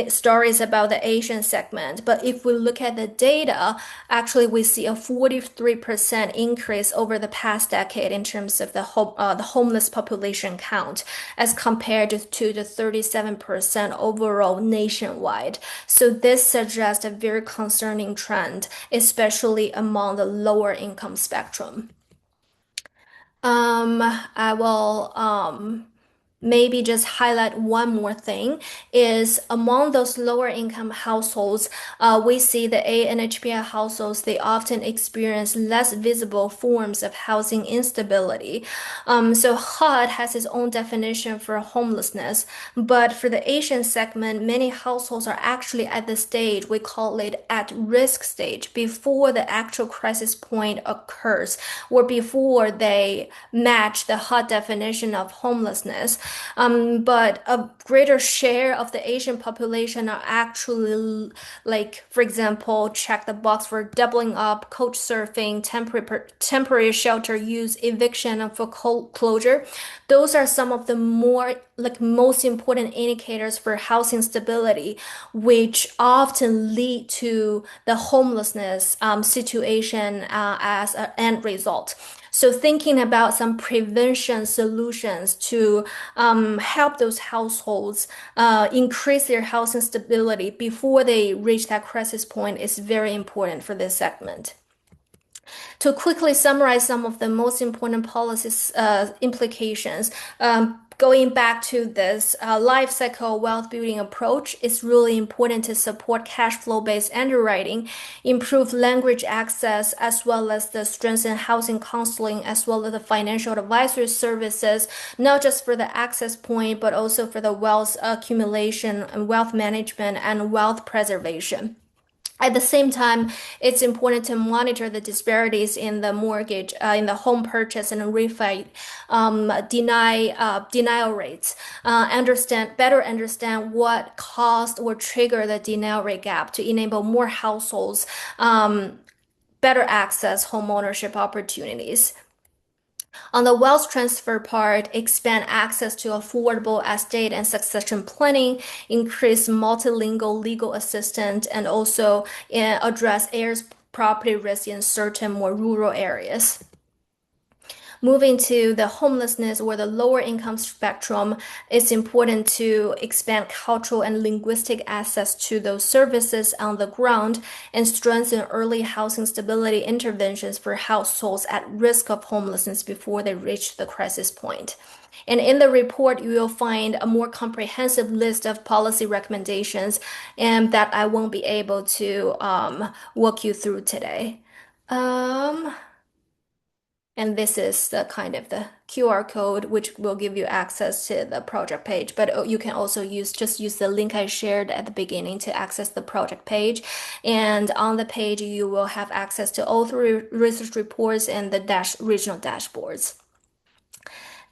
S4: stories about the Asian segment. But if we look at the data, actually we see a 43% increase over the past decade in terms of the homeless population count as compared to the 37% overall nationwide. So this suggests a very concerning trend, especially among the lower income spectrum. I will maybe just highlight one more thing is among those lower income households, we see the AANHPI households, they often experience less visible forms of housing instability. So HUD has its own definition for homelessness, but for the Asian segment, many households are actually at the stage, we call it at risk stage, before the actual crisis point occurs or before they match the HUD definition of homelessness. But a greater share of the Asian population are actually, like, for example, check the box for doubling up, couch surfing, temporary shelter use, eviction, and foreclosure. Those are some of the more, like, most important indicators for housing stability, which often lead to the homelessness situation as an end result. So thinking about some prevention solutions to help those households increase their housing stability before they reach that crisis point is very important for this segment. To quickly summarize some of the most important policies implications, going back to this life cycle wealth building approach, it's really important to support cash flow based underwriting, improve language access, as well as the strengthen housing counseling, as well as the financial advisory services, not just for the access point, but also for the wealth accumulation and wealth management and wealth preservation. At the same time, it's important to monitor the disparities in the mortgage, in the home purchase and refi denial rates. Better understand what caused or triggered the denial rate gap to enable more households better access home ownership opportunities. On the wealth transfer part, expand access to affordable estate and succession planning, increase multilingual legal assistance, and also address heirs property risk in certain more rural areas. Moving to the homelessness or the lower income spectrum, it's important to expand cultural and linguistic access to those services on the ground and strengthen early housing stability interventions for households at risk of homelessness before they reach the crisis point. And in the report, you will find a more comprehensive list of policy recommendations and that I won't be able to walk you through today. And this is the kind of the QR code, which will give you access to the project page. But you can also use the link I shared at the beginning to access the project page. And on the page, you will have access to all three research reports and the regional dashboards.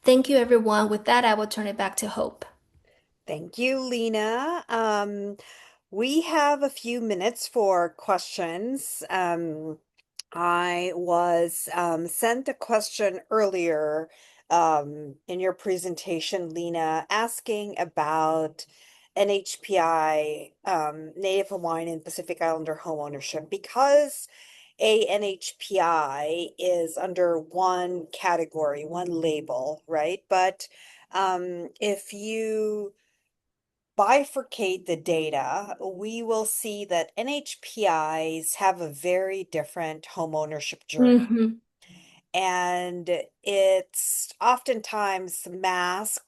S4: Thank you, everyone. With that, I will turn it back to Hope.
S1: Thank you, Lena. We have a few minutes for questions. I was sent a question earlier in your presentation, Lena, asking about NHPI, Native Hawaiian and Pacific Islander home ownership, because ANHPI is under one category, one label, right? But if you bifurcate the data, we will see that NHPIs have a very different homeownership journey.
S4: Hmm.
S1: And it's oftentimes masked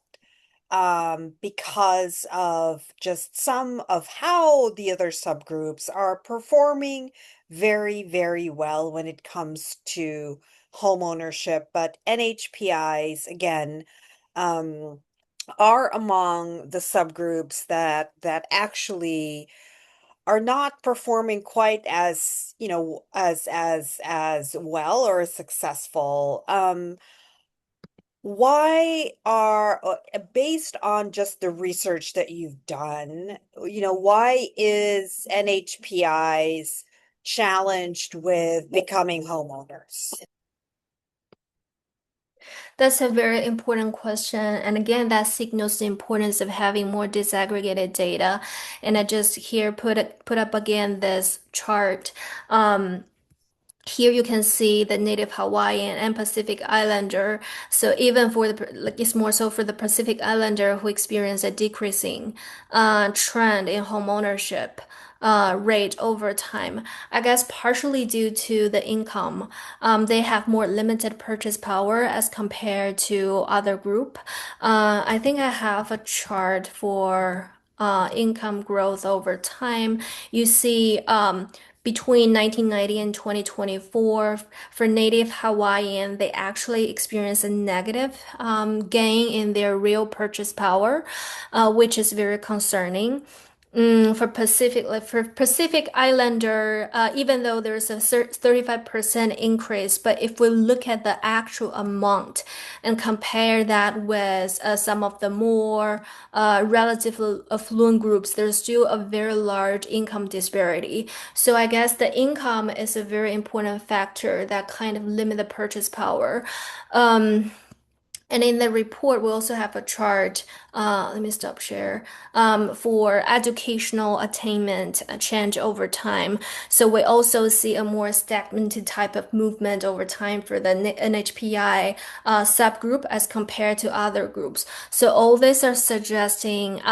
S1: because of just some of how the other subgroups are performing very, very well when it comes to home ownership. But NHPIs, again, um, are among the subgroups that actually are not performing quite as, as well or as successful. Why are, based on just the research that you've done, why is NHPIs challenged with becoming homeowners?
S4: That's a very important question. And again, that signals the importance of having more disaggregated data. And I just here put up again this chart. Here you can see the native Hawaiian and Pacific Islander. So even for the like it's more so for the Pacific Islander who experience a decreasing trend in homeownership rate over time. I guess partially due to the income. They have more limited purchase power as compared to other group. I think I have a chart for income growth over time. You see between 1990 and 2024, for native Hawaiian, they actually experienced a negative gain in their real purchase power, which is very concerning. For Pacific Islander, even though there's a 35% increase, but if we look at the actual amount and compare that with some of the more relatively affluent groups, there's still a very large income disparity. So I guess the income is a very important factor that kind of limit the purchase power. Um, and in the report, we also have a chart. Let me stop share. For educational attainment change over time. So we also see a more stagnated type of movement over time for the NHPI subgroup as compared to other groups. So all these are suggesting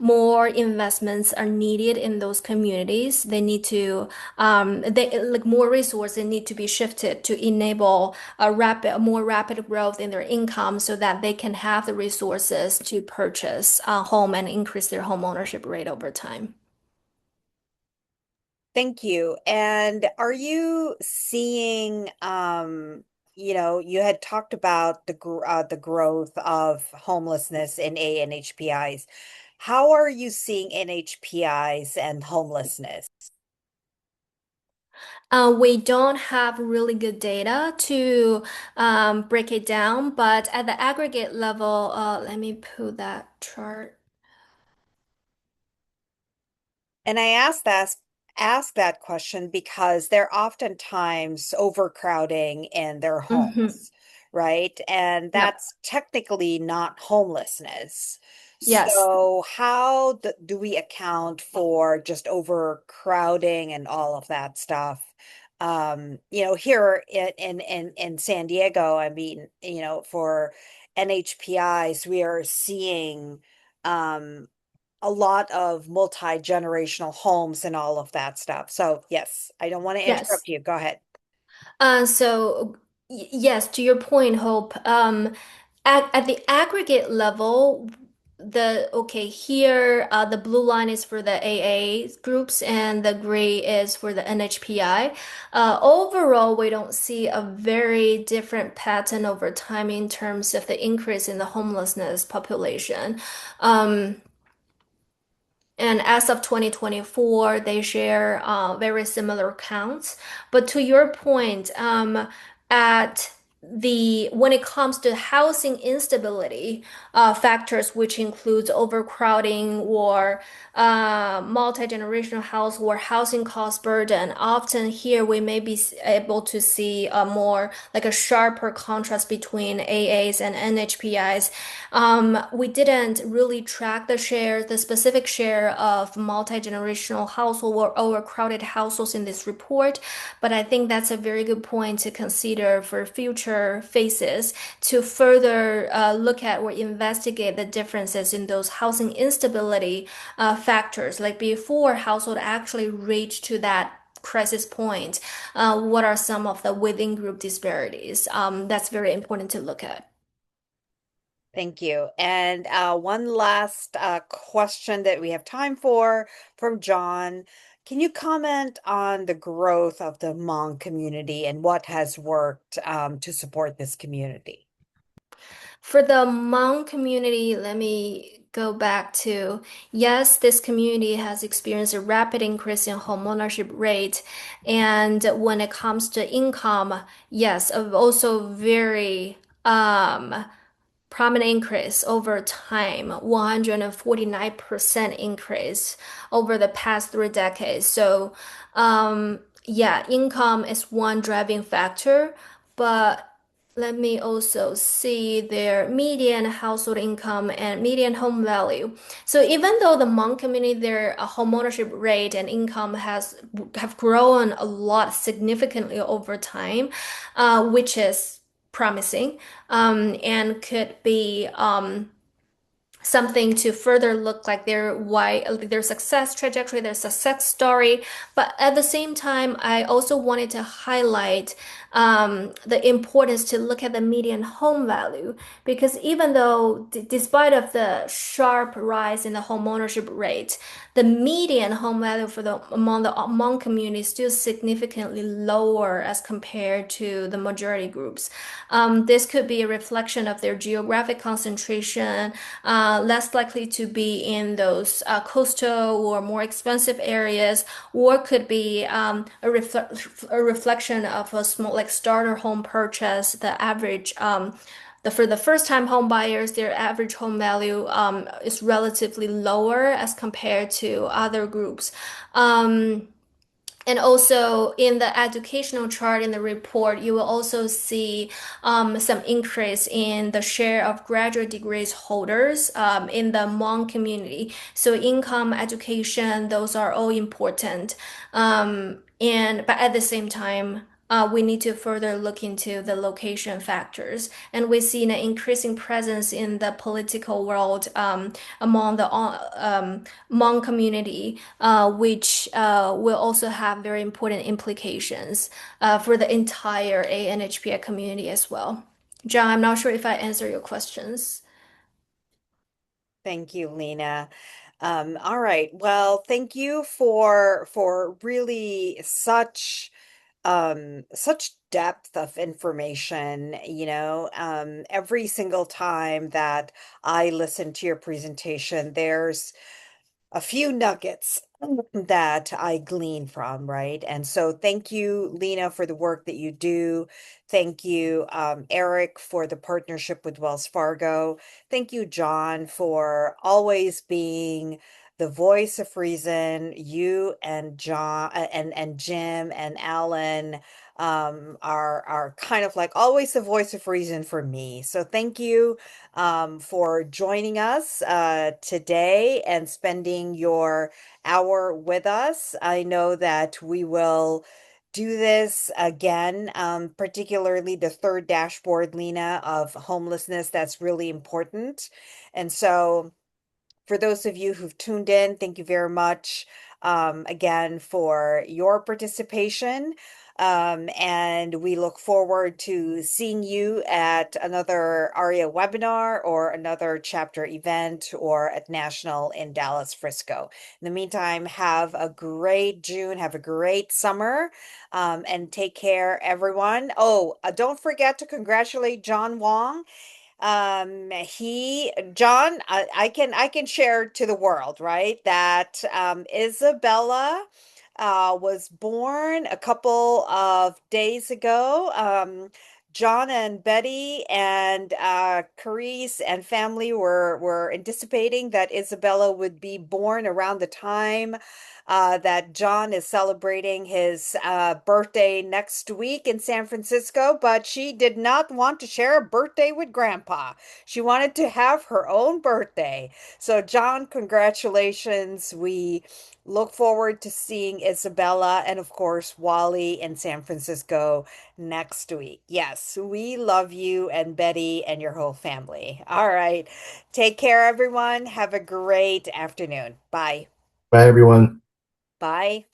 S4: more investments are needed in those communities. They need to they like more resources need to be shifted to enable a more rapid growth in their income so that they can have the resources to purchase a home and increase their home ownership rate over time.
S1: Thank you. And are you seeing, you had talked about the growth of homelessness in ANHPIs. How are you seeing NHPIs and homelessness?
S4: We don't have really good data to break it down, but at the aggregate level, let me pull that chart.
S1: And I ask that question because they're oftentimes overcrowding in their
S4: Hmm.
S1: homes, right? And
S4: Yep.
S1: that's technically not homelessness.
S4: Yes.
S1: So how do we account for just overcrowding and all of that stuff? Here in San Diego, I mean, for NHPIs, we are seeing um a lot of multi-generational homes and all of that stuff. So yes, I don't want to
S4: Yes.
S1: interrupt you. Go ahead.
S4: So yes, to your point, Hope. At the aggregate level, the okay here, the blue line is for the AA groups and the gray is for the NHPI. Overall, we don't see a very different pattern over time in terms of the increase in the homelessness population. Um, and as of 2024, they share very similar counts. But to your point, at when it comes to housing instability factors, which includes overcrowding or multi-generational house or housing cost burden, often here we may be able to see a more like a sharper contrast between AAs and NHPIs. We didn't really track the specific share of multi-generational household or overcrowded households in this report, but I think that's a very good point to consider for future phases to further look at or investigate the differences in those housing instability factors. Like before household actually reach to that crisis point, what are some of the within group disparities? That's very important to look at.
S1: Thank you. And one last question that we have time for from John. Can you comment on the growth of the Hmong community and what has worked to support this community?
S4: For the Hmong community, let me go back to yes, this community has experienced a rapid increase in home ownership rate. And when it comes to income, yes, also very prominent increase over time, 149% increase over the past 3 decades. So, yeah, income is one driving factor, but let me also see their median household income and median home value. So even though the Hmong community, their home ownership rate and income have grown a lot significantly over time, which is promising, and could be something to further look like their success trajectory, their success story. But at the same time, I also wanted to highlight the importance to look at the median home value because even though, despite of the sharp rise in the home ownership rate, the median home value for the among community is still significantly lower as compared to the majority groups. This could be a reflection of their geographic concentration, less likely to be in those coastal or more expensive areas, or could be a reflection of a small like starter home purchase. The average for the first time home buyers, their average home value is relatively lower as compared to other groups. And also in the educational chart in the report, you will also see some increase in the share of graduate degrees holders in the Hmong community. So income, education, those are all important. But at the same time, we need to further look into the location factors. And we've seen an increasing presence in the political world among the Hmong community, which will also have very important implications for the entire ANHPI community as well. John, I'm not sure if I answered your questions.
S1: Thank you, Lena. All right. Well, thank you for really such depth of information, every single time that I listen to your presentation, there's a few nuggets that I glean from, right? And so thank you, Lena, for the work that you do. Thank you, Eric, for the partnership with Wells Fargo. Thank you, John, for always being the voice of reason. You and John and Jim and Alan are kind of like always the voice of reason for me. So thank you for joining us today and spending your hour with us. I know that we will do this again, particularly the third dashboard, Lena, of homelessness. That's really important. And so, for those of you who've tuned in, thank you very much again for your participation. And we look forward to seeing you at another ARIA webinar or another chapter event or at National in Dallas, Frisco. In the meantime, have a great June, have a great summer, and take care, everyone. Oh, don't forget to congratulate John Wong. John, I can share to the world, right, that Isabella was born a couple of days ago. John and Betty and Carice and family were anticipating that Isabella would be born around the time that John is celebrating his birthday next week in San Francisco, but she did not want to share a birthday with Grandpa. She wanted to have her own birthday. So, John, congratulations. We look forward to seeing Isabella and, of course, Wally in San Francisco next week. Yes, we love you and Betty and your whole family. All right. Take care, everyone. Have a great afternoon. Bye.
S3: Bye, everyone.
S1: Bye.